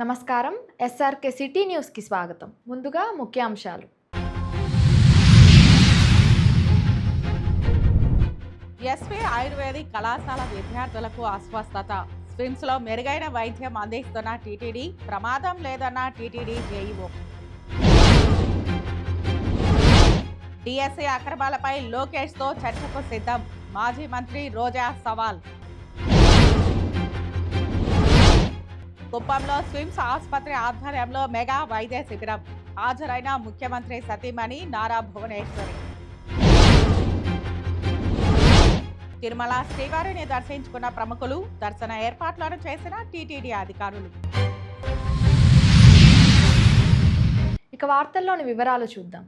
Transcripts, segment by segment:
నమస్కారం. SRK city న్యూస్కి స్వాగతం. ముందుగా ముఖ్యాంశాలు. ఎస్వి ఆయుర్వేదిక్ కళాశాల విద్యార్థులకు అస్వస్థత. స్విమ్స్లో మెరుగైన వైద్యం అందిస్తున్న టీటీడీ, ప్రమాదం లేదన్న టీటీడీ జేఈఓ. డిఎస్సీ అక్రమాలపై లోకేష్తో చర్చకు సిద్ధం. మాజీ మంత్రి రోజా సవాల్. కుప్పంలో స్విమ్స్ ఆసుపత్రి ఆధ్వర్యంలో మెగా వైద్య శిబిరం. హాజరైన ముఖ్యమంత్రి సతీమణి నారా భువనేశ్వరి. తిరుమల శ్రీవారిని దర్శించుకున్న ప్రముఖులు, దర్శన ఏర్పాట్లను చేసిన టీటీడీ అధికారులు. ఇక వార్తల్లోని వివరాలు చూద్దాం.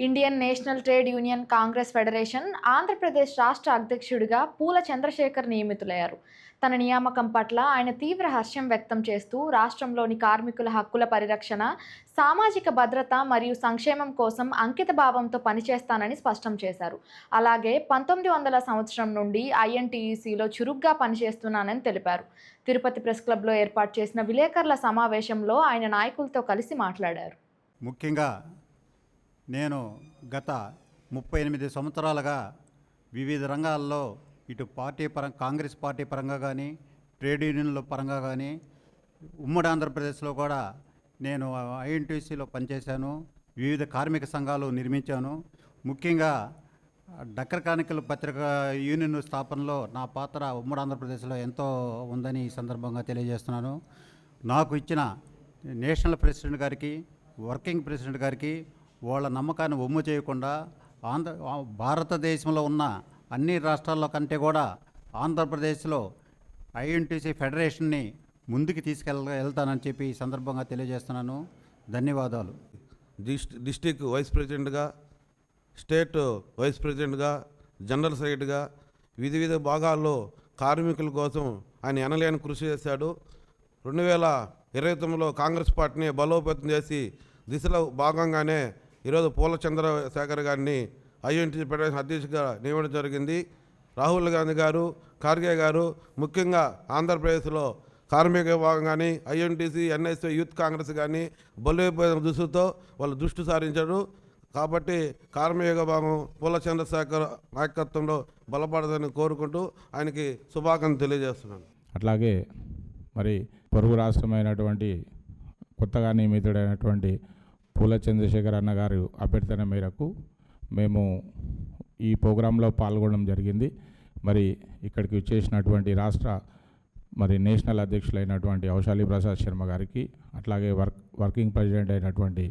Indian national trade union Congress federation Andhra Pradesh రాష్ట్ర అధ్యక్షుడిగా పూల చంద్రశేఖర్ నియమితులయ్యారు. తన నియామకం పట్ల ఆయన తీవ్ర హర్షం వ్యక్తం చేస్తూ రాష్ట్రంలోని కార్మికుల హక్కుల పరిరక్షణ, సామాజిక భద్రత మరియు సంక్షేమం కోసం అంకిత భావంతో పనిచేస్తానని స్పష్టం చేశారు. అలాగే 1900 సంవత్సరం నుండి ఐఎన్టీయూసీలో చురుగ్గా పనిచేస్తున్నానని తెలిపారు. తిరుపతి ప్రెస్ క్లబ్లో ఏర్పాటు చేసిన విలేకరుల సమావేశంలో ఆయన నాయకులతో కలిసి మాట్లాడారు. ముఖ్యంగా నేను గత 38 సంవత్సరాలుగా వివిధ రంగాల్లో ఇటు కాంగ్రెస్ పార్టీ పరంగా కానీ, ట్రేడ్ యూనియన్ల పరంగా కానీ, ఉమ్మడి ఆంధ్రప్రదేశ్లో కూడా నేను ఐఎన్టీసీలో పనిచేశాను. వివిధ కార్మిక సంఘాలు నిర్మించాను. ముఖ్యంగా డక్కర్ క్రానికల్ పత్రిక యూనియన్ స్థాపనలో నా పాత్ర ఉమ్మడి ఆంధ్రప్రదేశ్లో ఎంతో ఉందని ఈ సందర్భంగా తెలియజేస్తున్నాను. నాకు ఇచ్చిన నేషనల్ ప్రెసిడెంట్ గారికి, వర్కింగ్ ప్రెసిడెంట్ గారికి వాళ్ళ నమ్మకాన్ని ఒమ్ము చేయకుండా భారతదేశంలో ఉన్న అన్ని రాష్ట్రాల్లో కంటే కూడా ఆంధ్రప్రదేశ్లో ఐఎన్టీసీ ఫెడరేషన్ని ముందుకు వెళ్తానని చెప్పి ఈ సందర్భంగా తెలియజేస్తున్నాను. ధన్యవాదాలు. డిస్టిక్ వైస్ ప్రెసిడెంట్గా, స్టేట్ వైస్ ప్రెసిడెంట్గా, జనరల్ సెక్రటరీగా వివిధ భాగాల్లో కార్మికుల కోసం ఆయన ఎనలేని కృషి చేశాడు. 2029లో కాంగ్రెస్ పార్టీని బలోపేతం చేసి దిశలో భాగంగానే ఈరోజు పూల చంద్రశేఖర్ గారిని ఐఎన్టీసీ ఫెడరేషన్ అధ్యక్షుడిగా నియమించడం జరిగింది. రాహుల్ గాంధీ గారు, ఖార్గే గారు ముఖ్యంగా ఆంధ్రప్రదేశ్లో కార్మిక విభాగం కానీ, ఐఎన్టీసీ, ఎన్ఎస్ఏ, యూత్ కాంగ్రెస్ కానీ బలోపేతం దృష్టితో వాళ్ళు దృష్టి సారించారు. కాబట్టి కార్మిక విభాగం పూల చంద్రశేఖర్ నాయకత్వంలో బలపడదని కోరుకుంటూ ఆయనకి శుభాకాంక్షలు తెలియజేస్తున్నాను. అట్లాగే మరి పొరుగు రాష్ట్రమైనటువంటి కొత్తగా నియమితుడైనటువంటి పూల చంద్రశేఖర్ అన్న గారు అభ్యర్థన మేరకు మేము ఈ ప్రోగ్రాంలో పాల్గొనడం జరిగింది. మరి ఇక్కడికి వచ్చేసినటువంటి రాష్ట్ర నేషనల్ అధ్యక్షులైనటువంటి ఔషాలి ప్రసాద్ శర్మ గారికి, అట్లాగే వర్కింగ్ ప్రెసిడెంట్ అయినటువంటి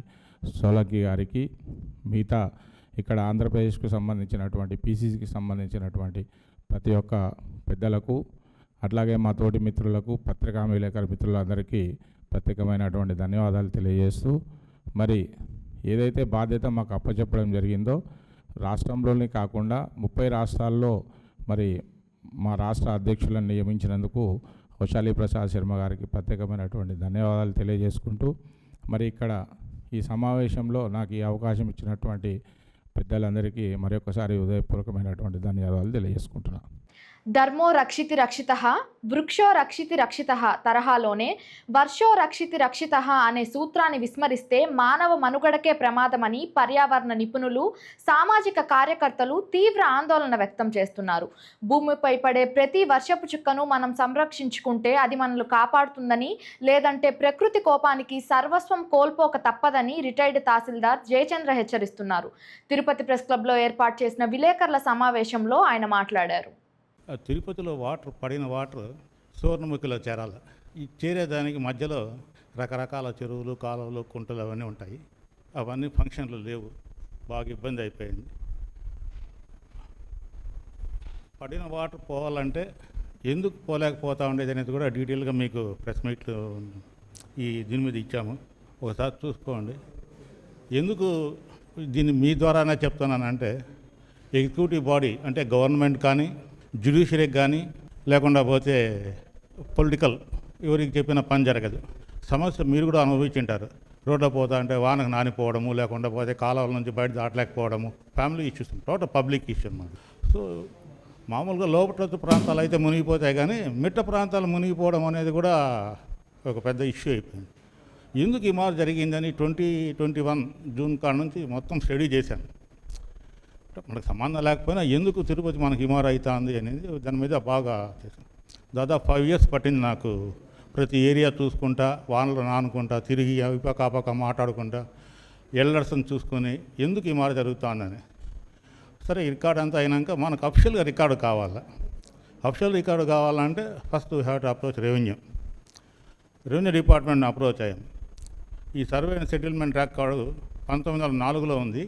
సోలంకి గారికి, మిగతా ఇక్కడ ఆంధ్రప్రదేశ్కు సంబంధించినటువంటి పీసీసీకి సంబంధించినటువంటి ప్రతి ఒక్క పెద్దలకు, అట్లాగే మా తోటి మిత్రులకు, పత్రికా విలేకరు మిత్రులందరికీ ప్రత్యేకమైనటువంటి ధన్యవాదాలు తెలియజేస్తూ, మరి ఏదైతే బాధ్యత మాకు అప్పచెప్పడం జరిగిందో రాష్ట్రంలోనే కాకుండా 30 రాష్ట్రాల్లో మరి మా రాష్ట్ర అధ్యక్షులను నియమించినందుకు ఔషాలి ప్రసాద్ శర్మ గారికి ప్రత్యేకమైనటువంటి ధన్యవాదాలు తెలియజేసుకుంటూ, మరి ఇక్కడ ఈ సమావేశంలో నాకు ఈ అవకాశం ఇచ్చినటువంటి పెద్దలందరికీ మరొకసారి హృదయపూర్వకమైనటువంటి ధన్యవాదాలు తెలియజేసుకుంటున్నాను. ధర్మో రక్షితి రక్షితః, వృక్షో రక్షితి రక్షితః తరహాలోనే వర్షో రక్షితి రక్షితః అనే సూత్రాన్ని విస్మరిస్తే మానవ మనుగడకే ప్రమాదమని పర్యావరణ నిపుణులు, సామాజిక కార్యకర్తలు తీవ్ర ఆందోళన వ్యక్తం చేస్తున్నారు. భూమిపై పడే ప్రతి వర్షపు చుక్కను మనం సంరక్షించుకుంటే అది మనల్ని కాపాడుతుందని, లేదంటే ప్రకృతి కోపానికి సర్వస్వం కోల్పోక తప్పదని రిటైర్డ్ తహసీల్దార్ జయచంద్ర హెచ్చరిస్తున్నారు. తిరుపతి ప్రెస్ క్లబ్లో ఏర్పాటు చేసిన విలేకరుల సమావేశంలో ఆయన మాట్లాడారు. తిరుపతిలో పడిన వాటర్ సువర్ణముఖిలో చేరాలి. ఈ చేరేదానికి మధ్యలో రకరకాల చెరువులు, కాలువలు, కుంటలు అవన్నీ ఉంటాయి. అవన్నీ ఫంక్షన్లు లేవు. బాగా ఇబ్బంది అయిపోయింది. పడిన వాటర్ పోవాలంటే ఎందుకు పోలేకపోతా ఉండేది అనేది కూడా డీటెయిల్గా మీకు ప్రెస్ మీట్లు దీని మీద ఇచ్చాము. ఒకసారి చూసుకోండి. ఎందుకు దీన్ని మీ ద్వారానే చెప్తున్నానంటే, ఎగ్జిక్యూటివ్ బాడీ అంటే గవర్నమెంట్ కానీ, జ్యుడిషియరీకి కానీ, లేకుండా పోతే పొలిటికల్ ఎవరికి చెప్పిన పని జరగదు. సమస్య మీరు కూడా అనుభవించుంటారు. రోడ్లో పోతా అంటే వానకు నానిపోవడము, లేకుండా పోతే కాలువల నుంచి బయట దాటలేకపోవడము, family issues, total public issue అన్నమాట. సో మామూలుగా లోపల ప్రాంతాలు అయితే మునిగిపోతాయి, కానీ మిట్ట ప్రాంతాలు మునిగిపోవడం అనేది కూడా ఒక పెద్ద ఇష్యూ అయిపోయింది. ఎందుకు ఈ మార్పు జరిగిందని 2021 జూన్ కాడ నుంచి మొత్తం స్టడీ చేశాను. మనకు సంబంధం లేకపోయినా ఎందుకు తిరుపతి మనకి ఇమారు అవుతుంది అనేది దాని మీద బాగా చేశాను. దాదాపు 5 years పట్టింది నాకు. ప్రతి ఏరియా చూసుకుంటా, వానలు నానుకుంటా, తిరిగి కాపక మాట్లాడుకుంటా, ఎల్డర్స్ని చూసుకొని ఎందుకు ఇమారు జరుగుతుందని. సరే, ఈ రికార్డ్ అంతా అయినాక మనకు అఫిషియల్గా రికార్డు కావాలి. అఫిషియల్ రికార్డు కావాలంటే first we have to approach revenue డిపార్ట్మెంట్ని అప్రోచ్ అయ్యాం. ఈ సర్వే అండ్ సెటిల్మెంట్ రికార్డు 1904లో ఉంది.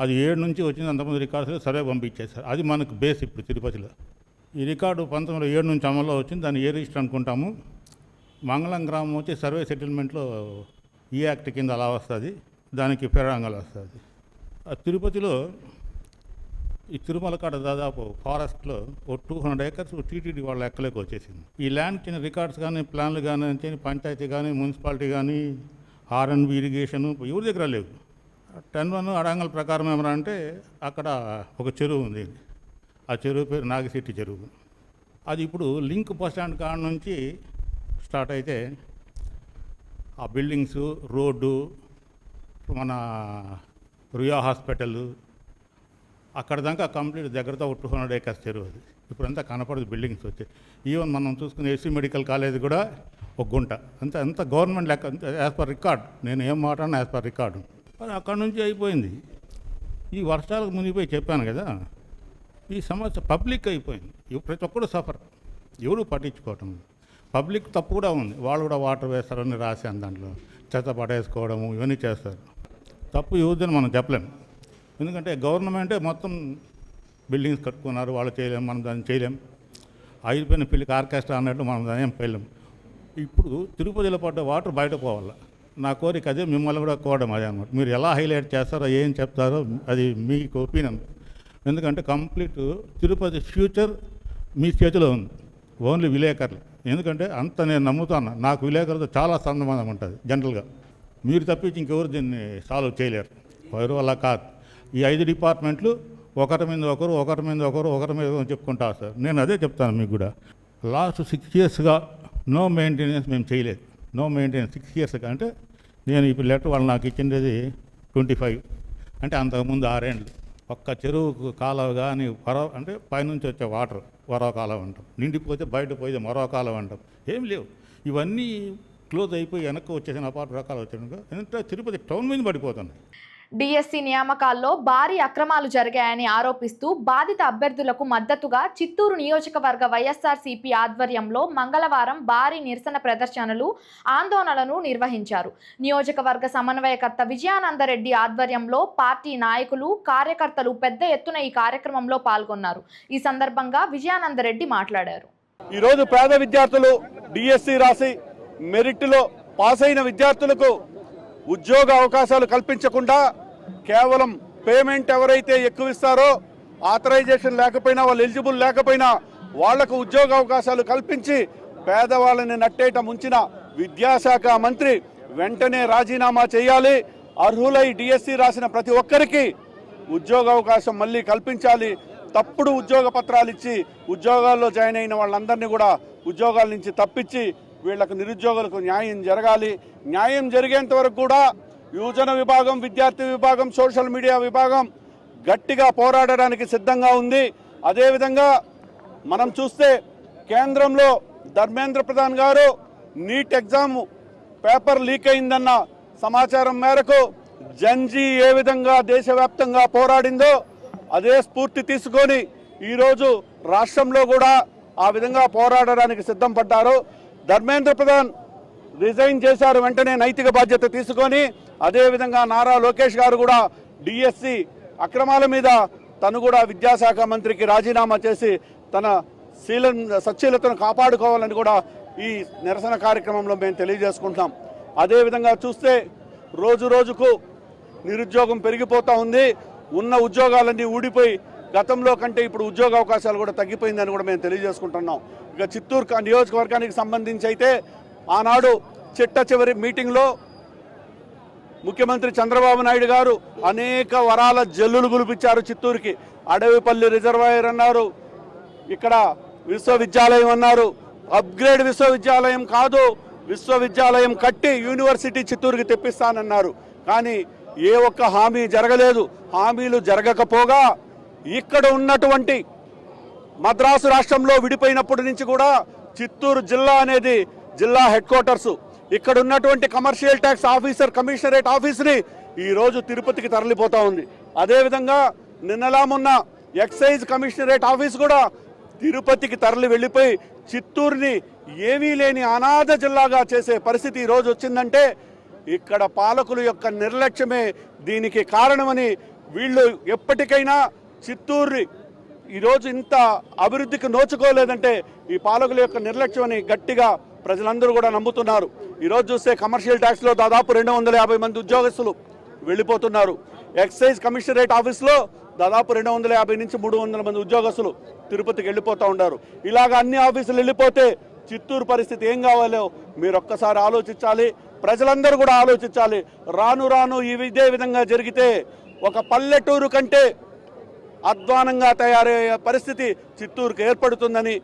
అది 7 నుంచి వచ్చింది. అంతమంది రికార్డ్స్ సర్వే పంపించేశారు. అది మనకు బేస్ ఇప్పుడు తిరుపతిలో. ఈ రికార్డు 1907 నుంచి అమల్లో వచ్చింది. దాన్ని ఏ రిజిస్టర్ అనుకుంటాము. మంగళం గ్రామం వచ్చి సర్వే సెటిల్మెంట్లో ఈ యాక్ట్ కింద అలా వస్తుంది, దానికి ఫెరాంగల్ వస్తుంది. తిరుపతిలో ఈ తిరుమల కాడ దాదాపు ఫారెస్ట్లో ఓ 200 acres టీటీడీ వాళ్ళ లెక్కలోకి వచ్చేసింది. ఈ ల్యాండ్ చిన్న రికార్డ్స్ కానీ, ప్లాన్లు కానీ, పంచాయతీ కానీ, మున్సిపాలిటీ కానీ, ఆర్ఎన్బి ఇరిగేషను ఎవరి దగ్గర లేవు. 10(1) అడంగల్ ప్రకారం ఏమన్నా అంటే అక్కడ ఒక చెరువు ఉంది. ఆ చెరువు పేరు నాగిశెట్టి చెరువు. అది ఇప్పుడు లింక్ బస్ స్టాండ్ కాడ నుంచి స్టార్ట్ అయితే ఆ బిల్డింగ్స్, రోడ్డు, మన రుయా హాస్పిటల్ అక్కడ దాకా కంప్లీట్ దగ్గరతో 200 acres చెరువు. అది ఇప్పుడంతా కనపడదు, బిల్డింగ్స్ వచ్చాయి. ఈవెన్ మనం చూసుకునే ఎస్సీ మెడికల్ కాలేజ్ కూడా ఒక గుంట. అంత గవర్నమెంట్ లెక్క, యాజ్ పర్ రికార్డ్. నేను ఏం మాట్లాడినా యాజ్ పర్ రికార్డు. మరి అక్కడ నుంచి అయిపోయింది. ఈ వర్షాలకు మునిగిపోయి చెప్పాను కదా, ఈ సమస్య పబ్లిక్ అయిపోయింది. ప్రతి ఒక్కరు సఫర్, ఎవరు పట్టించుకోవటం. పబ్లిక్ తప్పు కూడా ఉంది. వాళ్ళు కూడా వాటర్ వేస్తారని రాశాను, దాంట్లో చెత్త పడేసుకోవడము ఇవన్నీ చేస్తారు. తప్పు యూజ్ని మనం చెప్పలేము. ఎందుకంటే గవర్నమెంటే మొత్తం బిల్డింగ్స్ కట్టుకున్నారు. వాళ్ళు చేయలేము, మనం దాన్ని చేయలేం. అయిపోయిన పిల్లికి ఆర్కెస్ట్రా అన్నట్టు మనం దాన్ని ఏం చేయలేం. ఇప్పుడు తిరుపతిలో పడ్డ వాటర్ బయట పోవాలి. నా కోరిక అదే, మిమ్మల్ని కూడా కోవడం అదే అనమాట. మీరు ఎలా హైలైట్ చేస్తారో, ఏం చెప్తారో అది మీకు ఒపీనియన్. ఎందుకంటే కంప్లీట్ తిరుపతి ఫ్యూచర్ మీ చేతిలో ఉంది, ఓన్లీ విలేకరులు. ఎందుకంటే అంత నేను నమ్ముతాను. నాకు విలేకరులతో చాలా సంబంధం ఉంటుంది జనరల్గా. మీరు తప్పించి ఇంకెవరు దీన్ని సాల్వ్ చేయలేరు. ఎవరు అలా కాదు. ఈ 5 డిపార్ట్మెంట్లు ఒకరి మీద ఒకరు చెప్పుకుంటా సార్. నేను అదే చెప్తాను మీకు కూడా. లాస్ట్ 6 yearsగా నో మెయింటెనెన్స్ మేము చేయలేదు. నో మెయింటెనెన్స్ 6 yearsగా. అంటే నేను ఇప్పుడు లెటర్ వాళ్ళు నాకు ఇచ్చిండేది 25, అంటే అంతకుముందు 6 ఏళ్ళు. ఒక్క చెరువుకు కాలువ కానీ అంటే పైనుంచి వచ్చే వాటర్ వరవ కాలువ అంటాం, నిండిపోతే బయట పోయేది మరో కాలువ అంటాం. ఏం లేవు. ఇవన్నీ క్లోజ్ అయిపోయి వెనక్కి వచ్చేసిన అపార్ట్ రకాలు వచ్చాను. ఎందుకంటే తిరుపతి టౌన్ మీద పడిపోతుంది. డిఎస్సి నియామకాల్లో భారీ అక్రమాలు జరిగాయని ఆరోపిస్తూ బాధిత అభ్యర్థులకు మద్దతుగా చిత్తూరు నియోజకవర్గ వైఎస్ఆర్సీపీ ఆధ్వర్యంలో మంగళవారం భారీ నిరసన ప్రదర్శనలు, ఆందోళనలు నిర్వహించారు. నియోజకవర్గ సమన్వయకర్త విజయానందరెడ్డి ఆధ్వర్యంలో పార్టీ నాయకులు, కార్యకర్తలు పెద్ద ఎత్తున ఈ కార్యక్రమంలో పాల్గొన్నారు. ఈ సందర్భంగా విజయానందరెడ్డి మాట్లాడారు. ఈరోజు పేద విద్యార్థులు డిఎస్సి రాసి మెరిట్లో పాస్ అయిన విద్యార్థులకు ఉద్యోగ అవకాశాలు కల్పించకుండా కేవలం పేమెంట్ ఎవరైతే ఎక్కువ ఇస్తారో, ఆథరైజేషన్ లేకపోయినా, వాళ్ళు ఎలిజిబుల్ లేకపోయినా వాళ్లకు ఉద్యోగ అవకాశాలు కల్పించి పేదవాళ్ళని నట్టేట ముంచిన విద్యాశాఖ మంత్రి వెంటనే రాజీనామా చేయాలి. అర్హులై డిఎస్సి రాసిన ప్రతి ఒక్కరికి ఉద్యోగ అవకాశం మళ్ళీ కల్పించాలి. తప్పుడు ఉద్యోగ పత్రాలు ఇచ్చి ఉద్యోగాల్లో జాయిన్ అయిన వాళ్ళందరినీ కూడా ఉద్యోగాల నుంచి తప్పించి వీళ్లకు, నిరుద్యోగులకు న్యాయం జరగాలి. న్యాయం జరిగేంత వరకు కూడా యువజన విభాగం, విద్యార్థి విభాగం, సోషల్ మీడియా విభాగం గట్టిగా పోరాడడానికి సిద్ధంగా ఉంది. అదేవిధంగా మనం చూస్తే కేంద్రంలో ధర్మేంద్ర ప్రధాన్ గారు నీట్ ఎగ్జామ్ పేపర్ లీక్ అయిందన్న సమాచారం మేరకు జన్జీ ఏ విధంగా దేశవ్యాప్తంగా పోరాడిందో అదే స్ఫూర్తి తీసుకొని ఈరోజు రాష్ట్రంలో కూడా ఆ విధంగా పోరాడడానికి సిద్ధం పడ్డారు. ధర్మేంద్ర ప్రధాన్ రిజైన్ చేశారు వెంటనే నైతిక బాధ్యత తీసుకొని. అదేవిధంగా నారా లోకేష్ గారు కూడా డిఎస్సి అక్రమాల మీద తను కూడా విద్యాశాఖ మంత్రికి రాజీనామా చేసి తన సచ్చీలతను కాపాడుకోవాలని కూడా ఈ నిరసన కార్యక్రమంలో మేము తెలియజేసుకుంటాం. అదేవిధంగా చూస్తే రోజు రోజుకు నిరుద్యోగం పెరిగిపోతూ ఉంది. ఉన్న ఉద్యోగాలన్నీ ఊడిపోయి గతంలో కంటే ఇప్పుడు ఉద్యోగ అవకాశాలు కూడా తగ్గిపోయిందని కూడా మేము తెలియజేసుకుంటున్నాం. ఇక చిత్తూరు నియోజకవర్గానికి సంబంధించి అయితే ఆనాడు చిట్ట చివరి మీటింగ్లో ముఖ్యమంత్రి చంద్రబాబు నాయుడు గారు అనేక వరాల జల్లులు గులిపించారు చిత్తూరుకి. అడవిపల్లి రిజర్వాయర్ అన్నారు, ఇక్కడ విశ్వవిద్యాలయం అన్నారు. అప్గ్రేడ్ విశ్వవిద్యాలయం కాదు, విశ్వవిద్యాలయం కట్టి యూనివర్సిటీ చిత్తూరుకి తెప్పిస్తానన్నారు. కానీ ఏ ఒక్క హామీ జరగలేదు. హామీలు జరగకపోగా ఇక్కడ ఉన్నటువంటి మద్రాసు రాష్ట్రంలో విడిపోయినప్పటి నుంచి కూడా చిత్తూరు జిల్లా అనేది జిల్లా హెడ్ క్వార్టర్స్. ఇక్కడ ఉన్నటువంటి కమర్షియల్ ట్యాక్స్ ఆఫీసర్ కమిషనరేట్ ఆఫీస్ని ఈరోజు తిరుపతికి తరలిపోతా ఉంది. అదేవిధంగా నిన్నలా మొన్న ఎక్సైజ్ కమిషనరేట్ ఆఫీస్ కూడా తిరుపతికి తరలి వెళ్ళిపోయి చిత్తూరుని ఏమీ లేని అనాథ జిల్లాగా చేసే పరిస్థితి ఈరోజు వచ్చిందంటే ఇక్కడ పాలకుల యొక్క నిర్లక్ష్యమే దీనికి కారణమని, వీళ్ళు ఎప్పటికైనా చిత్తూరు ఈరోజు ఇంత అభివృద్ధికి నోచుకోలేదంటే ఈ పాలకుల యొక్క నిర్లక్ష్యం అని గట్టిగా ప్రజలందరూ కూడా నమ్ముతున్నారు. ఈరోజు చూస్తే కమర్షియల్ ట్యాక్స్లో దాదాపు 250 మంది ఉద్యోగస్తులు వెళ్ళిపోతున్నారు. ఎక్సైజ్ కమిషనరేట్ ఆఫీస్లో దాదాపు 250 నుంచి 300 మంది ఉద్యోగస్తులు తిరుపతికి వెళ్ళిపోతూ ఉన్నారు. ఇలాగ అన్ని ఆఫీసులు వెళ్ళిపోతే చిత్తూరు పరిస్థితి ఏం కావాలో మీరు ఒక్కసారి ఆలోచించాలి. ప్రజలందరూ కూడా ఆలోచించాలి. రాను రాను ఇదే విధంగా జరిగితే ఒక పల్లెటూరు కంటే అధ్వానంగా తయారయ్యే పరిస్థితి చిత్తూరుకు ఏర్పడుతుందని,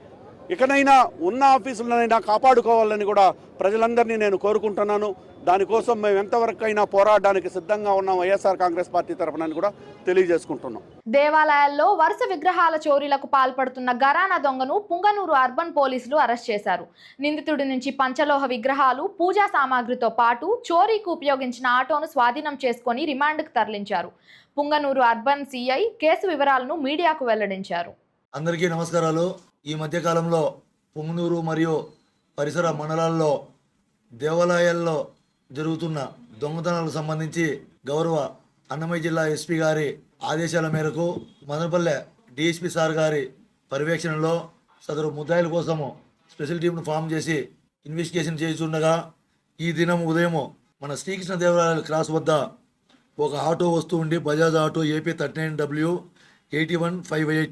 ఇకనైనా ఉన్న ఆఫీసులనైనా కాపాడుకోవాలని కూడా ప్రజలందరినీ నేను కోరుకుంటున్నాను. దానికోసం మేము ఎంతవరకైనా పోరాడడానికి సిద్ధంగా ఉన్నాం వైఎస్ఆర్ కాంగ్రెస్ పార్టీ తరఫున కూడా తెలియజేసుకుంటున్నాం. దేవాలయాల్లో వరుస విగ్రహాల చోరీలకు పాల్పడుతున్న గరానా దొంగను పుంగనూరు అర్బన్ పోలీసులు అరెస్ట్ చేశారు. నిందితుడి నుంచి పంచలోహ విగ్రహాలు, పూజా సామాగ్రితో పాటు చోరీకి ఉపయోగించిన ఆటోను స్వాధీనం చేసుకుని రిమాండ్కు తరలించారు. పుంగనూరు అర్బన్ సిఐ కేసు వివరాలను మీడియాకు వెల్లడించారు. అందరికీ నమస్కారాలు. ఈ మధ్యకాలంలో పుంగనూరు మరియు పరిసర మండలాల్లో దేవాలయాల్లో జరుగుతున్న దొంగతనాలకు సంబంధించి గౌరవ అన్నమయ్య జిల్లా ఎస్పీ గారి ఆదేశాల మేరకు మదనపల్లె డిఎస్పీ సార్ గారి పర్యవేక్షణలో సదరు ముద్దాయిల కోసము స్పెషల్ టీంను ఫామ్ చేసి ఇన్వెస్టిగేషన్ చేస్తుండగా ఈ దినం ఉదయం మన శ్రీకృష్ణ దేవాలయాల క్రాస్ వద్ద ఒక ఆటో వస్తూ ఉండి Bajaj auto AP 39W 8158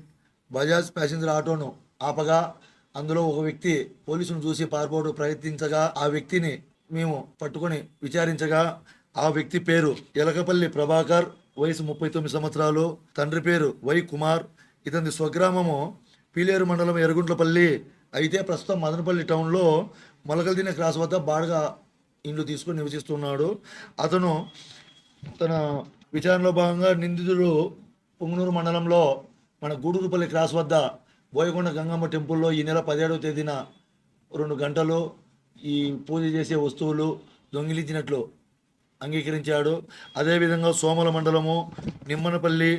Bajaj passenger ఆటోను ఆపగా అందులో ఒక వ్యక్తి పోలీసును చూసి పారిపోవడం ప్రయత్నించగా ఆ వ్యక్తిని మేము పట్టుకొని విచారించగా ఆ వ్యక్తి పేరు ఎలకపల్లి ప్రభాకర్, వయసు 39 సంవత్సరాలు, తండ్రి పేరు వై కుమార్. ఇతని స్వగ్రామము పీలేరు మండలం ఎర్రగుంట్లపల్లి. అయితే ప్రస్తుతం మదనపల్లి టౌన్లో మొలకల్దిన క్రాస్ వద్ద బాడగా ఇండ్లు తీసుకొని నివసిస్తున్నాడు. అతను తన విచారణలో భాగంగా నిందితుడు పుంగనూరు మండలంలో మన గూడూరుపల్లి క్రాస్ వద్ద బోయకొండ గంగమ్మ టెంపుల్లో ఈ నెల 17వ తేదీన 2 గంటలు ఈ పూజ చేసే వస్తువులు దొంగిలించినట్లు అంగీకరించాడు. అదేవిధంగా సోమల మండలము, నిమ్మనపల్లి,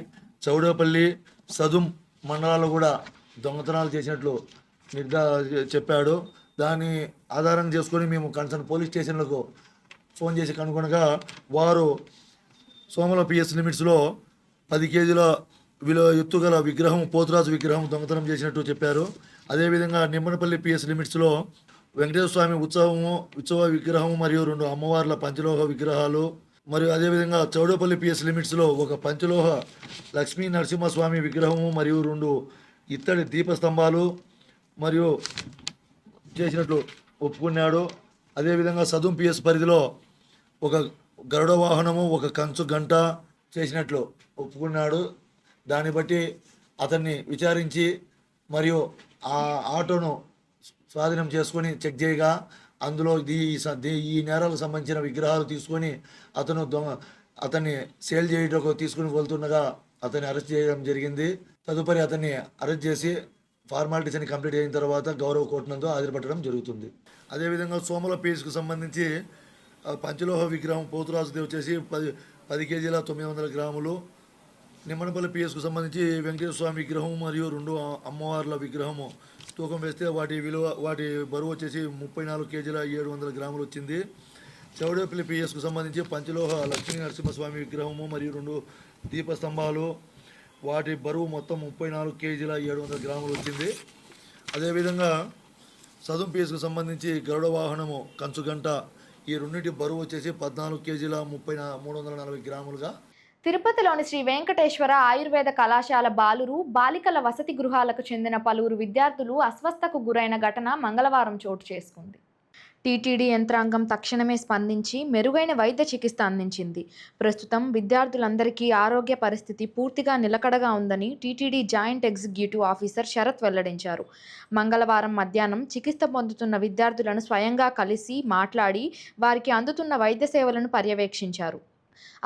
చౌడపల్లి, సదుం మండలాల్లో కూడా దొంగతనాలు చేసినట్లు చెప్పాడు. దాన్ని ఆధారం చేసుకొని మేము కన్సర్న్ పోలీస్ స్టేషన్లకు ఫోన్ చేసి కనుగొనగా వారు సోమల పిఎస్ లిమిట్స్లో 10 కేజీల విలువ ఎత్తుగల విగ్రహం, పోతురాజు విగ్రహం దొంగతనం చేసినట్టు చెప్పారు. అదేవిధంగా నిమ్మనపల్లి పిఎస్ లిమిట్స్లో వెంకటేశ్వర స్వామి ఉత్సవ విగ్రహం మరియు 2 అమ్మవార్ల పంచలోహ విగ్రహాలు, మరియు అదేవిధంగా చౌడపల్లి పిఎస్ లిమిట్స్లో ఒక పంచలోహ లక్ష్మీ నరసింహస్వామి విగ్రహము మరియు 2 ఇత్తడి దీపస్తంభాలు మరియు చేసినట్లు ఒప్పుకున్నాడు. అదేవిధంగా సదుం పిఎస్ పరిధిలో ఒక గరుడ వాహనము, ఒక కంచు గంట చేసినట్లు ఒప్పుకున్నాడు. దాన్ని బట్టి అతన్ని విచారించి మరియు ఆ ఆటోను స్వాధీనం చేసుకొని చెక్ చేయగా అందులో ఈ నేరాలకు సంబంధించిన విగ్రహాలు తీసుకొని అతన్ని సేల్ చేయడానికి తీసుకుని వెళ్తుండగా అతన్ని అరెస్ట్ చేయడం జరిగింది. తదుపరి అతన్ని అరెస్ట్ చేసి ఫార్మాలిటీస్ అని కంప్లీట్ అయిన తర్వాత గౌరవ కోర్టు నందు హాజరుపట్టడం జరుగుతుంది. అదేవిధంగా సోమల పీస్కు సంబంధించి పంచలోహ విగ్రహం పోతురాజుది వచ్చేసి 10 కేజీల 900 గ్రాములు, నిమ్మనపల్లి పిఎస్కు సంబంధించి వెంకటేశ్వర స్వామి విగ్రహం మరియు 2 అమ్మవార్ల విగ్రహము తూకం వేస్తే వాటి బరువు వచ్చేసి 34 కేజీల 700 గ్రాములు వచ్చింది. చౌడపల్లి పిఎస్కు సంబంధించి పంచలోహ లక్ష్మీ నరసింహస్వామి విగ్రహము మరియు 2 దీపస్తంభాలు, వాటి బరువు మొత్తం 34 కేజీల 700 గ్రాములు వచ్చింది. అదేవిధంగా సదుం పిఎస్కు సంబంధించి గరుడ వాహనము, కంచుగంట, ఈ రెండింటి బరువు వచ్చేసి 14 కేజీల 340 గ్రాములుగా. తిరుపతిలోని శ్రీ వెంకటేశ్వర ఆయుర్వేద కళాశాల బాలికల వసతి గృహాలకు చెందిన పలువురు విద్యార్థులు అస్వస్థకు గురైన ఘటన మంగళవారం చోటు చేసుకుంది. టీటీడీ యంత్రాంగం తక్షణమే స్పందించి మెరుగైన వైద్య చికిత్స అందించింది. ప్రస్తుతం విద్యార్థులందరికీ ఆరోగ్య పరిస్థితి పూర్తిగా నిలకడగా ఉందని TTD joint executive officer Sarath వెల్లడించారు. మంగళవారం మధ్యాహ్నం చికిత్స పొందుతున్న విద్యార్థులను స్వయంగా కలిసి మాట్లాడి వారికి అందుతున్న వైద్య సేవలను పర్యవేక్షించారు.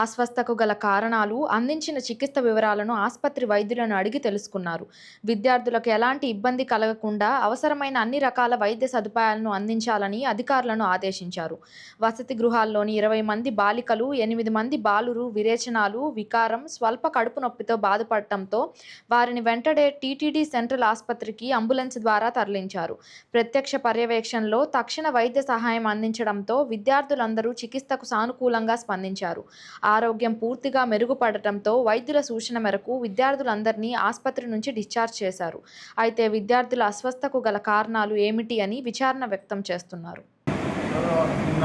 అస్వస్థతకు గల కారణాలు, అందించిన చికిత్స వివరాలను ఆసుపత్రి వైద్యులను అడిగి తెలుసుకున్నారు. విద్యార్థులకు ఎలాంటి ఇబ్బంది కలగకుండా అవసరమైన అన్ని రకాల వైద్య సదుపాయాలను అందించాలని అధికారులను ఆదేశించారు. వసతి గృహాల్లోని 20 మంది బాలికలు, 8 మంది బాలురు విరేచనాలు, వికారం, స్వల్ప కడుపు నొప్పితో బాధపడటంతో వారిని వెంటనే టీటీడీ సెంట్రల్ ఆసుపత్రికి అంబులెన్స్ ద్వారా తరలించారు. ప్రత్యక్ష పర్యవేక్షణలో తక్షణ వైద్య సహాయం అందించడంతో విద్యార్థులందరూ చికిత్సకు సానుకూలంగా స్పందించారు. ఆరోగ్యం పూర్తిగా మెరుగుపడటంతో వైద్యుల సూచన మేరకు విద్యార్థులందరినీ ఆసుపత్రి నుంచి డిశ్చార్జ్ చేశారు. అయితే విద్యార్థుల అస్వస్థతకు గల కారణాలు ఏమిటి అని విచారణ వ్యక్తం చేస్తున్నారు. నిన్న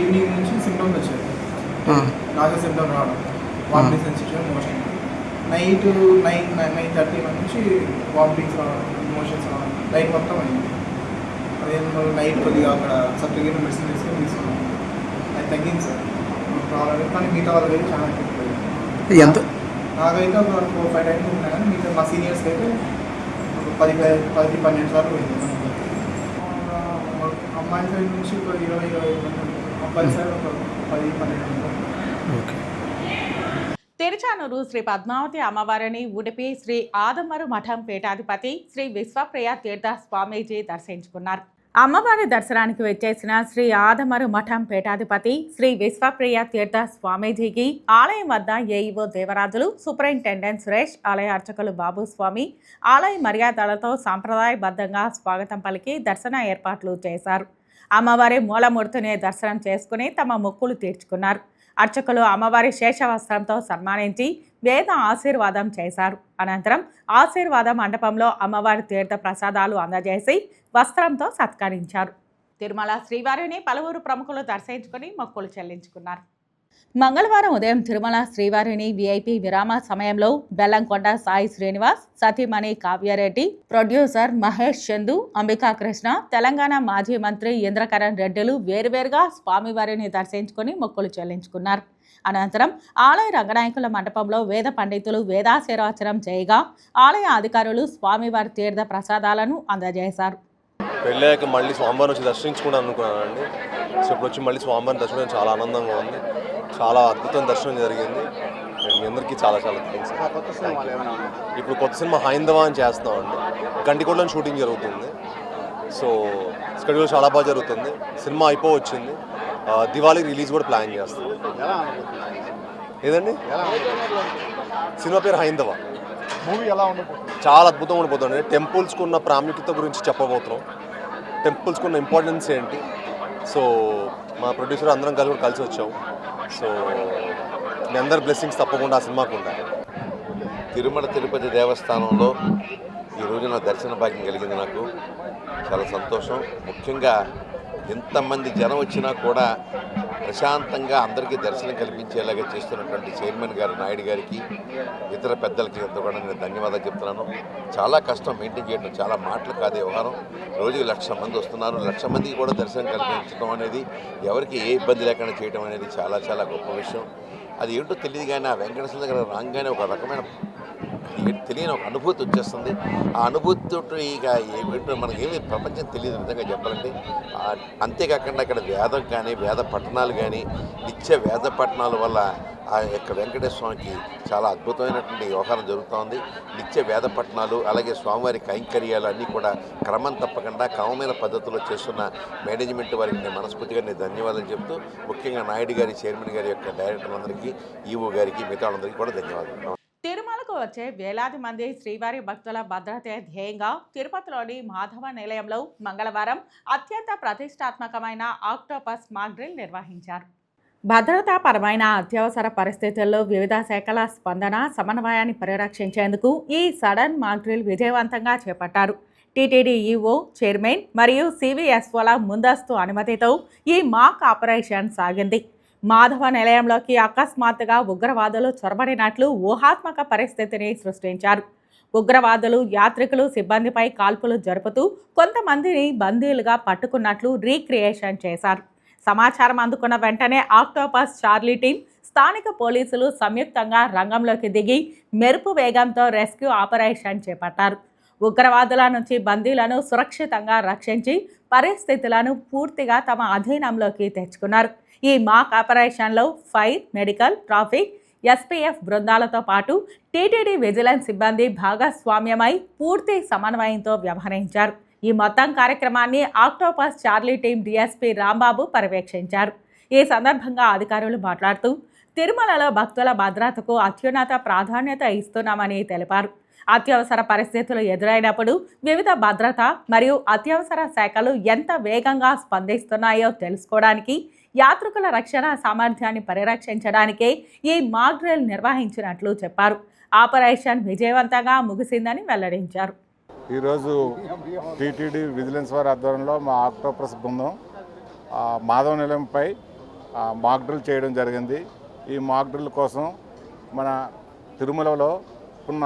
ఈవినింగ్ నుంచి సిమ్టమ్స్ వచ్చాయి. నాకు సిమ్టమ్ రావడం, వామిటింగ్ సెన్సేషన్, మోషన్. నైట్ 9:30 నుంచి వామిటింగ్స్ రావడం, మోషన్స్ రావడం, నైట్ మొత్తం అయింది. అదే నైట్ కొద్దిగా అక్కడ సబ్జెక్ట్ మెడిసిన్ తీసుకున్నాం. అది తగ్గింది సార్ ప్రాబ్లం. కానీ మిగతా వాళ్ళకి చాలా ఎక్కువ ఎంత నాకైతే ఒక 4-5 టైమ్స్ ఉన్నాయి. కానీ మిగతా మా సీనియర్స్కి అయితే ఒక 10-12 సార్లు పోయింది. అమ్మాయి సైడ్ నుంచి ఒక 20-25 మంది, అబ్బాయి సైడ్ ఒక 10-12 మంది. తిరుచానూరు శ్రీ పద్మావతి అమ్మవారిని ఉడిపి శ్రీ ఆదమరు మఠం పీఠాధిపతి శ్రీ విశ్వప్రియ తీర్థ స్వామీజీ దర్శించుకున్నారు. అమ్మవారి దర్శనానికి వచ్చేసిన శ్రీ ఆదమరు మఠం పీఠాధిపతి శ్రీ విశ్వప్రియ తీర్థ స్వామీజీకి ఆలయం వద్ద ఏఈఓ దేవరాజులు, సూపరింటెండెంట్ సురేష్, ఆలయ అర్చకులు బాబుస్వామి ఆలయ మర్యాదలతో సాంప్రదాయబద్ధంగా స్వాగతం పలికి దర్శన ఏర్పాట్లు చేశారు. అమ్మవారి మూలమూర్తిని దర్శనం చేసుకుని తమ మొక్కులు తీర్చుకున్నారు. అర్చకులు అమ్మవారి శేషవస్త్రంతో సన్మానించి వేద ఆశీర్వాదం చేశారు. అనంతరం ఆశీర్వాద మండపంలో అమ్మవారి తీర్థ ప్రసాదాలు అందజేసి వస్త్రంతో సత్కరించారు. తిరుమల శ్రీవారిని పలువురు ప్రముఖులు దర్శించుకుని మొక్కులు చెల్లించుకున్నారు. మంగళవారం ఉదయం తిరుమల శ్రీవారిని విఐపి విరామ సమయంలో బెల్లంకొండ సాయి శ్రీనివాస్, సతీమణి కావ్యారెడ్డి, ప్రొడ్యూసర్ మహేష్ చందు, అంబికా కృష్ణ, తెలంగాణ మాజీ మంత్రి ఇంద్రకరణ్ రెడ్డిలు వేరువేరుగా స్వామివారిని దర్శించుకుని మొక్కులు చెల్లించుకున్నారు. అనంతరం ఆలయ రంగనాయకుల మండపంలో వేద పండితులు వేదాశీర్వచనం చేయగా ఆలయ అధికారులు స్వామివారి తీర్థ ప్రసాదాలను అందజేశారు. వెళ్ళాక మళ్ళీ స్వామివారిని వచ్చి దర్శించుకున్నాను అనుకున్నానండి. సో ఇప్పుడు వచ్చి మళ్ళీ స్వామివారిని దర్శనం చాలా ఆనందంగా ఉంది. చాలా అద్భుతమైన దర్శనం జరిగింది. మీ అందరికీ చాలా థ్యాంక్స్. ఇప్పుడు కొత్త సినిమా హైందవ అని చేస్తున్నామండి. గండికోటలో షూటింగ్ జరుగుతుంది. సో స్కెడ్యూల్ చాలా బాగా జరుగుతుంది. సినిమా అయిపోవచ్చింది. దివాళీ రిలీజ్ కూడా ప్లాన్ చేస్తాం. ఏదండి సినిమా పేరు హైందవ. మూవీ ఎలా ఉండబోతుంది? చాలా అద్భుతంగా ఉండిపోతుంది. టెంపుల్స్కి ఉన్న ప్రాముఖ్యత గురించి చెప్పబోతున్నాం. టెంపుల్స్కి ఉన్న ఇంపార్టెన్స్ ఏంటి. సో మా ప్రొడ్యూసర్ అందరం కలిసి వచ్చాము. సో మీ అందరి బ్లెస్సింగ్స్ తప్పకుండా ఆ సినిమాకు ఉండాలి. తిరుమల తిరుపతి దేవస్థానంలో ఈరోజు నా దర్శన భాగ్యం కలిగింది. నాకు చాలా సంతోషం. ముఖ్యంగా ఎంతమంది జనం వచ్చినా కూడా ప్రశాంతంగా అందరికీ దర్శనం కల్పించేలాగా చేస్తున్నటువంటి చైర్మన్ గారు నాయుడు గారికి, ఇతర పెద్దలకి అంతా కూడా నేను ధన్యవాదాలు చెప్తున్నాను. చాలా కష్టం మెయింటైన్ చేయడం, చాలా మాటలు కాదు వ్యవహారం. రోజుకి 1,00,000 మంది వస్తున్నారు. 1,00,000 మందికి కూడా దర్శనం కల్పించడం అనేది, ఎవరికి ఏ ఇబ్బంది లేకుండా చేయడం అనేది చాలా చాలా గొప్ప విషయం. అది ఏంటో తెలియదు కానీ ఆ వెంకటేశ్వర దగ్గర రాగానే ఒక రకమైన తెలియని ఒక అనుభూతి వచ్చేస్తుంది. ఆ అనుభూతితో ఇక ఏంటో మనకేమి ప్రపంచం తెలియదు విధంగా చెప్పాలంటే. అంతేకాకుండా ఇక్కడ వేదం కానీ, వేద పట్టణాలు కానీ, నిత్య వేద పట్టణాల వల్ల ఆ యొక్క వెంకటేశ్వర స్వామికి చాలా అద్భుతమైనటువంటి వ్యవహారం జరుగుతోంది. నిత్య వేద పట్టణాలు, అలాగే స్వామివారి కైంకర్యాలు అన్నీ కూడా క్రమం తప్పకుండా క్రమమైన పద్ధతిలో చేస్తున్న మేనేజ్మెంట్ వారికి నేను మనస్ఫూర్తిగా నేను ధన్యవాదాలు చెప్తూ, ముఖ్యంగా నాయుడు గారి, చైర్మన్ గారి యొక్క డైరెక్టర్లందరికీ, ఈవో గారికి, మిగతా వాళ్ళందరికీ కూడా ధన్యవాదాలు. తిరుమలకు వచ్చే వేలాది మంది శ్రీవారి భక్తుల భద్రతే ధ్యేయంగా తిరుపతిలోని మాధవ నిలయంలో మంగళవారం అత్యంత ప్రతిష్టాత్మకమైన ఆక్టోపస్ మాక్ డ్రిల్ నిర్వహించారు. భద్రతాపరమైన అత్యవసర పరిస్థితుల్లో వివిధ శాఖల స్పందన, సమన్వయాన్ని పరిరక్షించేందుకు ఈ సడన్ మాక్ డ్రిల్ విజయవంతంగా చేపట్టారు. టీటీడీ ఈఓ, చైర్మన్ మరియు సివిఎస్ఓల ముందస్తు అనుమతితో ఈ మాక్ ఆపరేషన్ సాగింది. మాధవ నిలయంలోకి అకస్మాత్తుగా ఉగ్రవాదులు చొరబడినట్లు ఊహాత్మక పరిస్థితిని సృష్టించారు. ఉగ్రవాదులు యాత్రికులు సిబ్బందిపై కాల్పులు జరుపుతూ కొంతమందిని బందీలుగా పట్టుకున్నట్లు రీక్రియేషన్ చేశారు. సమాచారం అందుకున్న వెంటనే ఆక్టోపస్ చార్లీ టీం, స్థానిక పోలీసులు సంయుక్తంగా రంగంలోకి దిగి మెరుపు వేగంతో రెస్క్యూ ఆపరేషన్ చేపట్టారు. ఉగ్రవాదుల నుంచి బందీలను సురక్షితంగా రక్షించి పరిస్థితులను పూర్తిగా తమ అధీనంలోకి తెచ్చుకున్నారు. ఈ మాక్ ఆపరేషన్లో ఫైర్, మెడికల్, ట్రాఫిక్, ఎస్పీఎఫ్ బృందాలతో పాటు టీటీడీ విజిలెన్స్ సిబ్బంది భాగస్వామ్యమై పూర్తి సమన్వయంతో వ్యవహరించారు. ఈ మొత్తం కార్యక్రమాన్ని octopus Charlie team DSP Rambabu పర్యవేక్షించారు. ఈ సందర్భంగా అధికారులు మాట్లాడుతూ తిరుమలలో భక్తుల భద్రతకు అత్యున్నత ప్రాధాన్యత ఇస్తున్నామని తెలిపారు. అత్యవసర పరిస్థితులు ఎదురైనప్పుడు వివిధ భద్రత మరియు అత్యవసర శాఖలు ఎంత వేగంగా స్పందిస్తున్నాయో తెలుసుకోవడానికి, యాత్రికుల రక్షణ సామర్థ్యాన్ని పరిరక్షించడానికే ఈ మాక్ డ్రిల్ నిర్వహించినట్లు చెప్పారు. ఆపరేషన్ విజయవంతంగా ముగిసిందని వెల్లడించారు. ఈరోజు టీటీడీ విజిలెన్స్ వారి ఆధ్వర్యంలో మా ఆక్టోపస్ బృందం మాధవ నిలయంపై మాక్ డ్రిల్ చేయడం జరిగింది. ఈ మాక్ డ్రిల్ కోసం మన తిరుమలలో ఉన్న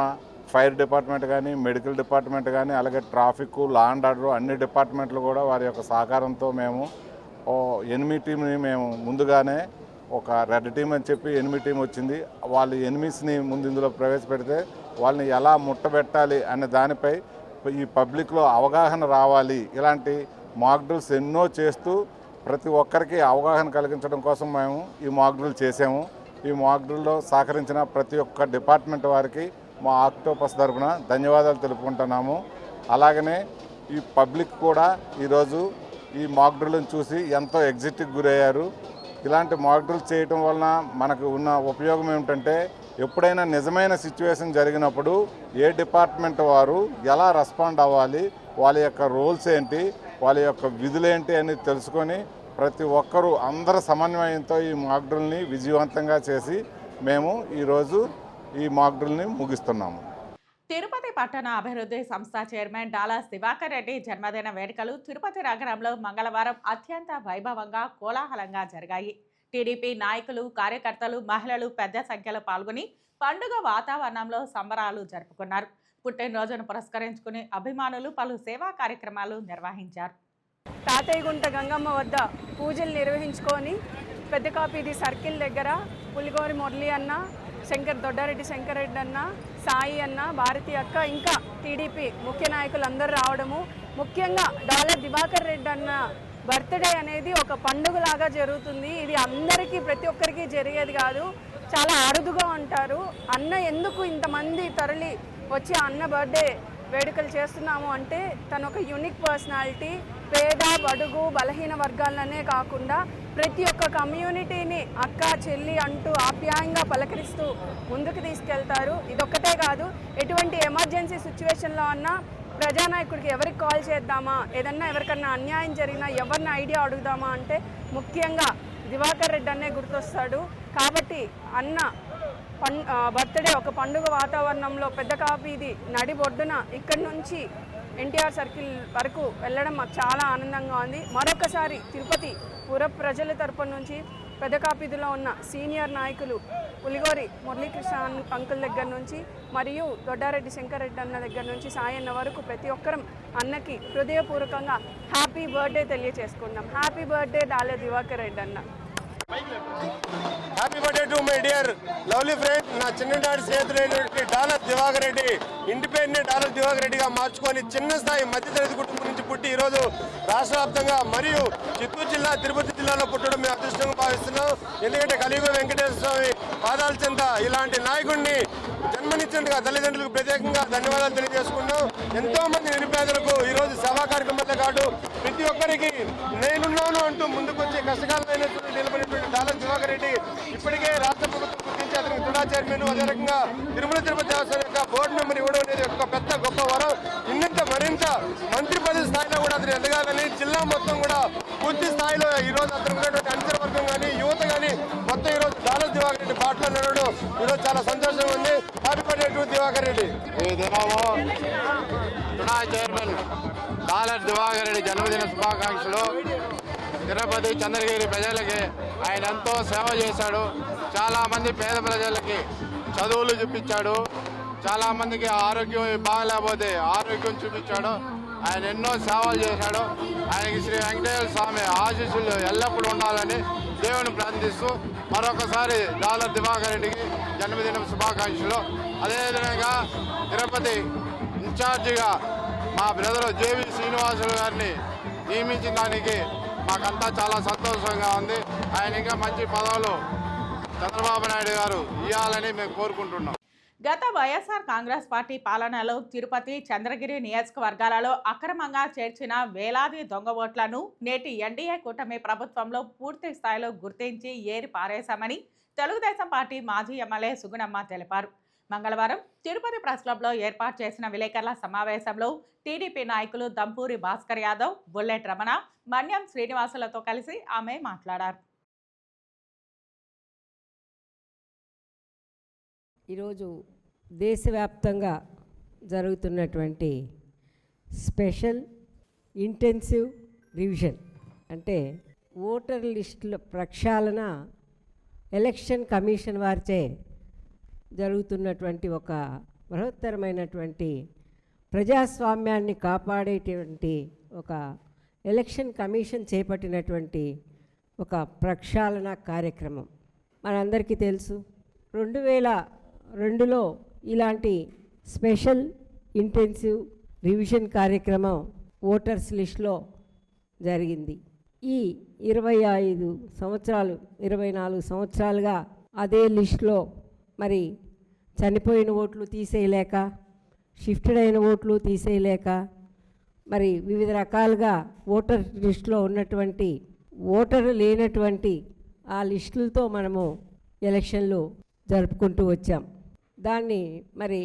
ఫైర్ డిపార్ట్మెంట్ కానీ, మెడికల్ డిపార్ట్మెంట్ కానీ, అలాగే ట్రాఫిక్, లా అండ్ ఆర్డర్ అన్ని డిపార్ట్మెంట్లు కూడా వారి యొక్క సహకారంతో మేము ఎనిమీ టీంని మేము ముందుగానే ఒక రెడ్ టీం అని చెప్పి ఎనిమీ టీం వచ్చింది. వాళ్ళు ఎనిమీస్ని ముందు ఇందులో ప్రవేశపెడితే వాళ్ళని ఎలా ముట్టబెట్టాలి అనే దానిపై ఈ పబ్లిక్లో అవగాహన రావాలి. ఇలాంటి మాక్ డ్రిల్స్ ఎన్నో చేస్తూ ప్రతి ఒక్కరికి అవగాహన కలిగించడం కోసం మేము ఈ మాక్ డ్రిల్ చేసాము. ఈ మాక్ డ్రిల్లో సహకరించిన ప్రతి ఒక్క డిపార్ట్మెంట్ వారికి మా ఆక్టోపస్ తరఫున ధన్యవాదాలు తెలుపుకుంటున్నాము. అలాగనే ఈ పబ్లిక్ కూడా ఈరోజు ఈ మాక్ డ్రిల్ని చూసి ఎంతో ఎగ్జిట్కి గురయ్యారు. ఇలాంటి మాక్ డ్రిల్ చేయటం వలన మనకు ఉన్న ఉపయోగం ఏమిటంటే ఎప్పుడైనా నిజమైన సిచ్యువేషన్ జరిగినప్పుడు ఏ డిపార్ట్మెంట్ వారు ఎలా రెస్పాండ్ అవ్వాలి, వాళ్ళ యొక్క రోల్స్ ఏంటి, వాళ్ళ యొక్క విధులేంటి అని తెలుసుకొని ప్రతి ఒక్కరూ అందరి సమన్వయంతో ఈ మాక్ డ్రిల్ని విజయవంతంగా చేసి మేము ఈరోజు ఈ మాక్ డ్రిల్ని ముగిస్తున్నాము. తిరుపతి పట్టణ అభివృద్ధి సంస్థ చైర్మన్ డాలస్ దివాకర్ రెడ్డి జన్మదిన వేడుకలు తిరుపతి నగరంలో మంగళవారం అత్యంత వైభవంగా కోలాహలంగా జరిగాయి. టీడీపీ నాయకులు, కార్యకర్తలు, మహిళలు పెద్ద సంఖ్యలో పాల్గొని పండుగ వాతావరణంలో సంబరాలు జరుపుకున్నారు. పుట్టినరోజును పురస్కరించుకుని అభిమానులు పలు సేవా కార్యక్రమాలు నిర్వహించారు. తాతయ్యగుంట గంగమ్మ వద్ద పూజలు నిర్వహించుకొని పెద్ద కాపీది సర్కిల్ దగ్గర పులిగోరి మురళి అన్న, దొడ్డారెడ్డి శంకరెడ్డి అన్న, సాయి అన్న, భారతి అక్క, ఇంకా టీడీపీ ముఖ్య నాయకులు అందరూ రావడము, ముఖ్యంగా డాలర్ దివాకర్ రెడ్డి అన్న బర్త్డే అనేది ఒక పండుగలాగా జరుగుతుంది. ఇది అందరికీ ప్రతి ఒక్కరికి జరిగేది కాదు, చాలా అరుదుగా ఉంటారు. అన్న ఎందుకు ఇంతమంది తరలి వచ్చి అన్న బర్త్డే వేడుకలు చేస్తున్నాము అంటే తను ఒక యూనిక్ పర్సనాలిటీ. పేద, బడుగు, బలహీన వర్గాలనే కాకుండా ప్రతి ఒక్క కమ్యూనిటీని అక్క, చెల్లి అంటూ ఆప్యాయంగా పలకరిస్తూ ముందుకు తీసుకెళ్తారు. ఇదొక్కటే కాదు, ఎటువంటి ఎమర్జెన్సీ సిచ్యువేషన్లో అన్నా ప్రజానాయకుడికి ఎవరికి కాల్ చేద్దామా, ఏదన్నా ఎవరికన్నా అన్యాయం జరిగినా ఎవరిని ఐడియా అడుగుదామా అంటే ముఖ్యంగా దివాకర్ రెడ్డి అన్నే గుర్తొస్తాడు. కాబట్టి అన్న బర్త్డే ఒక పండుగ వాతావరణంలో పెద్ద కాపీది నడి బొడ్డున ఇక్కడి నుంచి ఎన్టీఆర్ సర్కిల్ వరకు వెళ్ళడం మాకు చాలా ఆనందంగా ఉంది. మరొకసారి తిరుపతి పుర ప్రజల తరపు నుంచి పెద్ద కాపీదిలో ఉన్న సీనియర్ నాయకులు పులిగోరి మురళీకృష్ణ అంకుల్ దగ్గర నుంచి మరియు దొడ్డారెడ్డి శంకరెడ్డి అన్న దగ్గర నుంచి సాయి అన్న వరకు ప్రతి ఒక్కరం అన్నకి హృదయపూర్వకంగా హ్యాపీ బర్త్డే తెలియచేసుకున్నాం. Happy birthday dollar Diwakar Reddy అన్న. Happy birthday to my dear lovely friend, నా చిన్ననాటి స్నేహితుడైనటువంటి డాలర్ దివాకర్ రెడ్డి. ఇంటి పేరుని డాలర్ దివాకర్ రెడ్డిగా మార్చుకొని చిన్న స్థాయి మధ్యతరగతి కుటుంబం నుంచి పుట్టి ఈరోజు రాష్ట్ర వ్యాప్తంగా మరియు చిత్తూరు జిల్లా, తిరుపతి జిల్లాలో పుట్టడం మేము అదృష్టంగా భావిస్తున్నాం. ఎందుకంటే కలియుగ వెంకటేశ్వర స్వామి పాదాల చెంత ఇలాంటి నాయకుడిని జన్మనిచ్చినందుకు తల్లిదండ్రులకు ప్రత్యేకంగా ధన్యవాదాలు తెలియజేసుకున్నాం. ఎంతో మంది నిరుపేదలకు ఈరోజు సేవా కార్యక్రమాలతో కాదు ప్రతి ఒక్కరికి నేనున్నాను అంటూ ముందుకొచ్చి కష్టకాలమైన నిలబడినటువంటి డాలర్ దివాకర్ రెడ్డి ఇప్పటికే రాష్ట్ర ప్రభుత్వం గుర్తించి అతనికి తుడా చైర్మన్, అదే రకంగా తిరుమల తిరుపతి దేవస్థానం యొక్క బోర్డు మెంబర్ ఇవ్వడం అనేది ఒక పెద్ద గొప్ప వరం. మరింత మంత్రి పదవి స్థాయిలో కూడా అతను ఎదగాలని జిల్లా మొత్తం కూడా పూర్తి స్థాయిలో ఈరోజు అతను ఉన్నటువంటి అంచన వర్గం కానీ యువత కానీ మొత్తం ఈరోజు డాలర్ దివాకర్ రెడ్డి బాటలో నడవడం ఈరోజు చాలా సంతోషంగా ఉంది. Happy birthday to Divakar Reddy. ఈ దినము తుడా చైర్మన్ డాలర్ దివాకర్ రెడ్డి జన్మదిన శుభాకాంక్షలు. తిరుపతి, చంద్రగిరి ప్రజలకి ఆయన ఎంతో సేవ చేశాడు. చాలామంది పేద ప్రజలకి చదువులు చూపించాడు. చాలామందికి ఆరోగ్యం బాగలేకపోతే ఆరోగ్యం చూపించాడు. ఆయన ఎన్నో సేవలు చేశాడు. ఆయనకి శ్రీ వెంకటేశ్వర స్వామి ఆశీస్సులు ఎల్లప్పుడూ ఉండాలని దేవుని ప్రార్థిస్తూ మరొకసారి డాలర్ దివాకర్ రెడ్డికి జన్మదిన శుభాకాంక్షలు. అదేవిధంగా తిరుపతి ఇన్ఛార్జిగా మా బ్రదర్ జేవి శ్రీనివాసులు గారిని నియమించిన దానికి మాకంతా చాలా సంతోషంగా ఉంది. ఆయన ఇంకా మంచి పదవులు చంద్రబాబు నాయుడు గారు ఇవ్వాలని మేము కోరుకుంటున్నాం. గత వైఎస్ఆర్ కాంగ్రెస్ పార్టీ పాలనలో తిరుపతి, చంద్రగిరి నియోజకవర్గాలలో అక్రమంగా చేర్చిన వేలాది దొంగ ఓట్లను నేటి ఎన్డీఏ కూటమి ప్రభుత్వంలో పూర్తి స్థాయిలో గుర్తించి ఏరి పారేశామని తెలుగుదేశం పార్టీ మాజీ ఎమ్మెల్యే సుగుణమ్మ తెలిపారు. మంగళవారం తిరుపతి ప్రెస్ క్లబ్లో ఏర్పాటు చేసిన విలేకరుల సమావేశంలో టీడీపీ నాయకులు దంపూరి భాస్కర్ యాదవ్, బుల్లెట్ రమణ, మన్యం శ్రీనివాసులతో కలిసి ఆమె మాట్లాడారు. ఈరోజు దేశవ్యాప్తంగా జరుగుతున్నటువంటి స్పెషల్ ఇంటెన్సివ్ రివిజన్ అంటే ఓటర్ లిస్టుల ప్రక్షాళన ఎలక్షన్ కమిషన్ వారిచే జరుగుతున్నటువంటి ఒక బృహత్తరమైనటువంటి ప్రజాస్వామ్యాన్ని కాపాడేటువంటి ఒక ఎలక్షన్ కమిషన్ చేపట్టినటువంటి ఒక ప్రక్షాళన కార్యక్రమం మనందరికీ తెలుసు. 2002లో ఇలాంటి స్పెషల్ ఇంటెన్సివ్ రివిజన్ కార్యక్రమం ఓటర్స్ లిస్టులో జరిగింది. ఈ 25 సంవత్సరాలు 24 సంవత్సరాలుగా అదే లిస్టులో మరి చనిపోయిన ఓట్లు తీసేయలేక, షిఫ్టెడ్ అయిన ఓట్లు తీసేయలేక, మరి వివిధ రకాలుగా ఓటర్ లిస్టులో ఉన్నటువంటి ఓటరు లేనటువంటి ఆ లిస్టులతో మనము ఎలక్షన్లు జరుపుకుంటూ వచ్చాం. దాన్ని మరి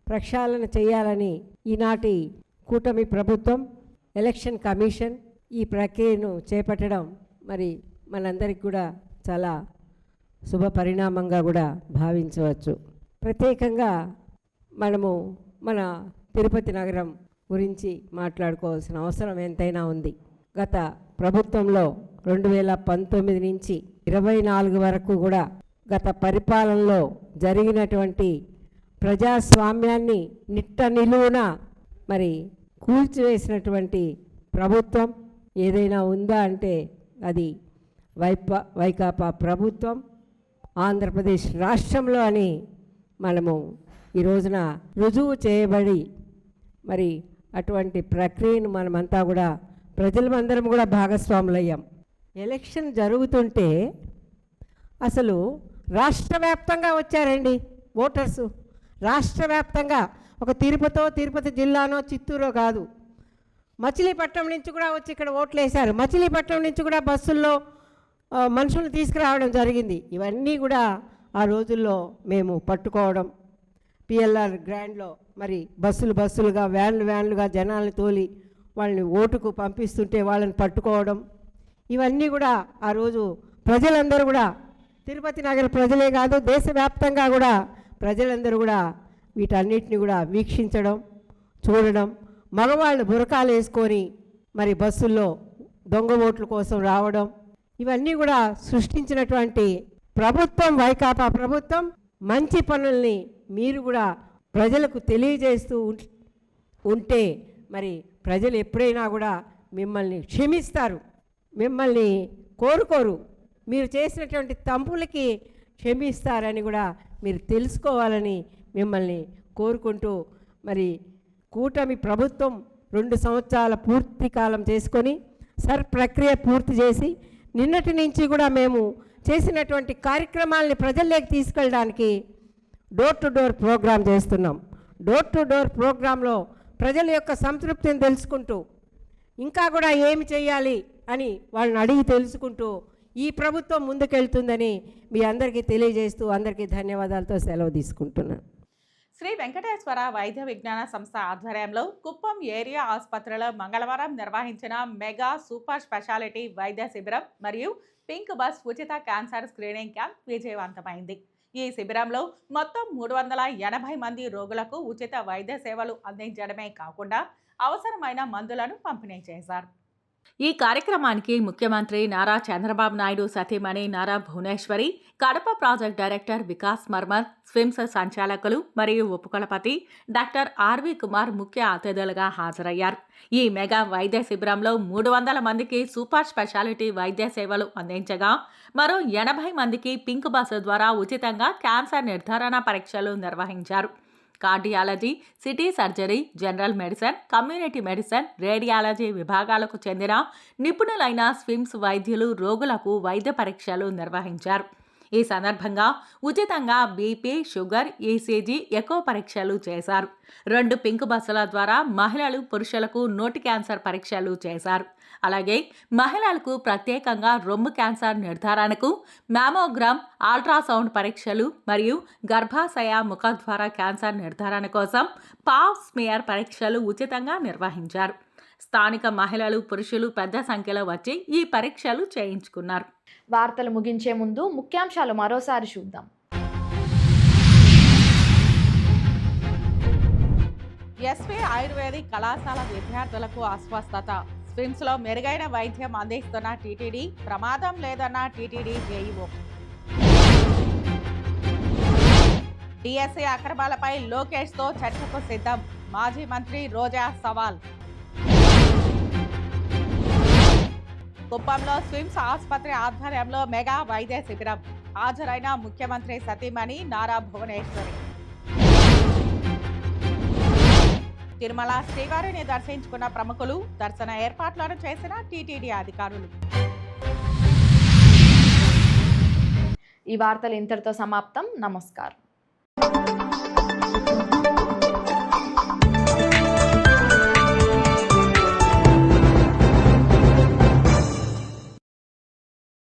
ప్రక్షాళన చేయాలని ఈనాటి కూటమి ప్రభుత్వం, ఎలక్షన్ కమిషన్ ఈ ప్రక్రియను చేపట్టడం మరి మనందరికీ కూడా చాలా శుభ పరిణామంగా కూడా భావించవచ్చు. ప్రత్యేకంగా మనము మన తిరుపతి నగరం గురించి మాట్లాడుకోవాల్సిన అవసరం ఎంతైనా ఉంది. గత ప్రభుత్వంలో 2019 నుంచి 24 వరకు కూడా గత పరిపాలనలో జరిగినటువంటి ప్రజాస్వామ్యాన్ని నిట్ట నిలువున మరి కూల్చివేసినటువంటి ప్రభుత్వం ఏదైనా ఉందా అంటే అది వైకాపా ప్రభుత్వం ఆంధ్రప్రదేశ్ రాష్ట్రంలో అని మనము ఈ రోజున రుజువు చేయబడి మరి అటువంటి ప్రక్రియను మనమంతా కూడా ప్రజలందరం కూడా భాగస్వాములయ్యాం. ఎలక్షన్ జరుగుతుంటే అసలు రాష్ట్ర వ్యాప్తంగా వచ్చారండి ఓటర్సు. రాష్ట్ర వ్యాప్తంగా ఒక తిరుపతి జిల్లానో చిత్తూరో కాదు, మచిలీపట్నం నుంచి కూడా వచ్చి ఇక్కడ ఓట్లు వేశారు. మచిలీపట్నం నుంచి కూడా బస్సుల్లో మనుషులను తీసుకురావడం జరిగింది. ఇవన్నీ కూడా ఆ రోజుల్లో మేము పట్టుకోవడం, పిఎల్ఆర్ గ్రాండ్లో మరి బస్సులుగా వ్యాన్లుగా జనాలను తోలి వాళ్ళని ఓటుకు పంపిస్తుంటే వాళ్ళని పట్టుకోవడం, ఇవన్నీ కూడా ఆ రోజు ప్రజలందరూ కూడా, తిరుపతి నగర ప్రజలే కాదు దేశవ్యాప్తంగా కూడా ప్రజలందరూ కూడా వీటన్నిటిని కూడా వీక్షించడం, చూడడం, మగవాళ్ళు బురకాలు వేసుకొని మరి బస్సుల్లో దొంగ ఓట్ల కోసం రావడం, ఇవన్నీ కూడా సృష్టించినటువంటి ప్రభుత్వం వైకాపా ప్రభుత్వం. మంచి పనుల్ని మీరు కూడా ప్రజలకు తెలియజేస్తూ ఉంటే మరి ప్రజలు ఎప్పుడైనా కూడా మిమ్మల్ని క్షమిస్తారు, మిమ్మల్ని కోరుకోరు. మీరు చేసినటువంటి తప్పులకి క్షమిస్తారని కూడా మీరు తెలుసుకోవాలని మిమ్మల్ని కోరుకుంటూ మరి కూటమి ప్రభుత్వం 2 సంవత్సరాల పూర్తి కాలం చేసుకొని ప్రక్రియ పూర్తి చేసి నిన్నటి నుంచి కూడా మేము చేసినటువంటి కార్యక్రమాలని ప్రజల్లోకి తీసుకెళ్ళడానికి డోర్ టు డోర్ ప్రోగ్రాం చేస్తున్నాం. డోర్ టు డోర్ ప్రోగ్రాంలో ప్రజల యొక్క సంతృప్తిని తెలుసుకుంటూ ఇంకా కూడా ఏమి చేయాలి అని వాళ్ళని అడిగి తెలుసుకుంటూ ఈ ప్రభుత్వం ముందుకెళ్తుందని మీ అందరికీ తెలియజేస్తూ అందరికీ ధన్యవాదాలతో సెలవు తీసుకుంటున్నాను. శ్రీ వెంకటేశ్వర వైద్య విజ్ఞాన సంస్థ ఆధ్వర్యంలో కుప్పం ఏరియా ఆసుపత్రిలో మంగళవారం నిర్వహించిన మెగా సూపర్ స్పెషాలిటీ వైద్య శిబిరం మరియు పింక్ బస్ ఉచిత క్యాన్సర్ స్క్రీనింగ్ క్యాంప్ విజయవంతమైంది. ఈ శిబిరంలో మొత్తం 380 మంది రోగులకు ఉచిత వైద్య సేవలు అందించడమే కాకుండా అవసరమైన మందులను పంపిణీ చేశారు. ఈ కార్యక్రమానికి ముఖ్యమంత్రి నారా చంద్రబాబు నాయుడు సతీమణి నారా భువనేశ్వరి, కడప ప్రాజెక్ట్ డైరెక్టర్ వికాస్ మర్మర్, స్విమ్స్ సంచాలకులు మరియు ఉపకులపతి డాక్టర్ ఆర్వి కుమార్ ముఖ్య అతిథులుగా హాజరయ్యారు. ఈ మెగా వైద్య శిబిరంలో 300 మందికి సూపర్ స్పెషాలిటీ వైద్య సేవలు అందించగా మరో 80 మందికి పింక్ బస్సు ద్వారా ఉచితంగా క్యాన్సర్ నిర్ధారణ పరీక్షలు నిర్వహించారు. Cardiology, city surgery, general medicine, community medicine, radiology విభాగాలకు చెందిన నిపుణులైన స్విమ్స్ వైద్యులు రోగులకు వైద్య పరీక్షలు నిర్వహించారు. ఈ సందర్భంగా ఉచితంగా బీపీ, షుగర్, ఈసీజీ, ఎకో పరీక్షలు చేశారు. 2 పింక్ బస్సుల ద్వారా మహిళలు, పురుషులకు నోటి క్యాన్సర్ పరీక్షలు చేశారు. అలాగే మహిళలకు ప్రత్యేకంగా రొమ్ము క్యాన్సర్ నిర్ధారణకు మ్యామోగ్రామ్, అల్ట్రాసౌండ్ పరీక్షలు మరియు గర్భాశయ ముఖద్వార క్యాన్సర్ నిర్ధారణ కోసం పావ్ స్మియర్ పరీక్షలు ఉచితంగా నిర్వహించారు. స్థానిక మహిళలు, పురుషులు పెద్ద సంఖ్యలో వచ్చి ఈ పరీక్షలు చేయించుకున్నారు. వార్తలు ముగించే ముందు ముఖ్యాంశాలు మరోసారి చూద్దాం. ఎస్వి ఆయుర్వేదిక్ కళాశాల విద్యార్థులకు అస్వస్థత. స్విమ్స్లో మెరుగైన వైద్యం అందిస్తున్న టీటీడీ, ప్రమాదం లేదన్న టీటీడీ జేఈఓ. డిఎస్సీ అక్రమాలపై లోకేష్తో చర్చకు సిద్ధం, మాజీ మంత్రి రోజా సవాల్. కుప్పంలో స్విమ్స్ ఆసుపత్రి ఆధ్వర్యంలో మెగా వైద్య శిబిరం. హాజరైన ముఖ్యమంత్రి సతీమణి నారా భువనేశ్వరి. తిరుమల శ్రీవారిని దర్శించుకున్న ప్రముఖులు, దర్శన ఏర్పాట్లను చేసిన టీటీడీ అధికారులు. ఈ వార్తలు ఇంతటితో సమాప్తం. నమస్కారం.